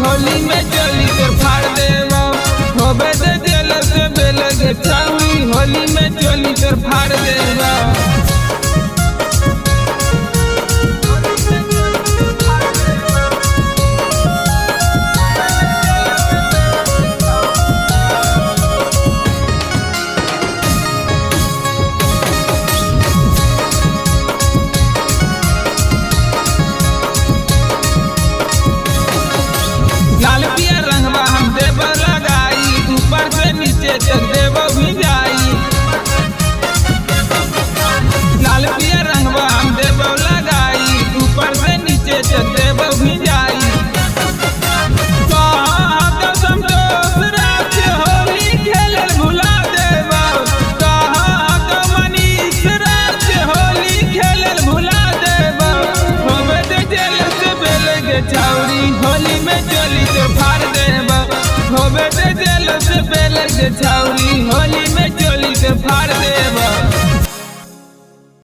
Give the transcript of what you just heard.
होली में चली तो फाड़ देवा होबे दे जेल से बेल गे छौरी होली में चली तो फाड़ देवा। लाल पिया रंगवा हम देव लगाई ऊपर से नीचे तक देव भी जाई। लाल पिया रंगवा हम देव लगाई ऊपर से नीचे तक देव भी जाई। होली खेल भुला देवा तो मनीष राज होली खेल भुला देवा होबे दे जेल से बेल गे छौरी होली में चली तो फाड़ देवा होबे दे जेल से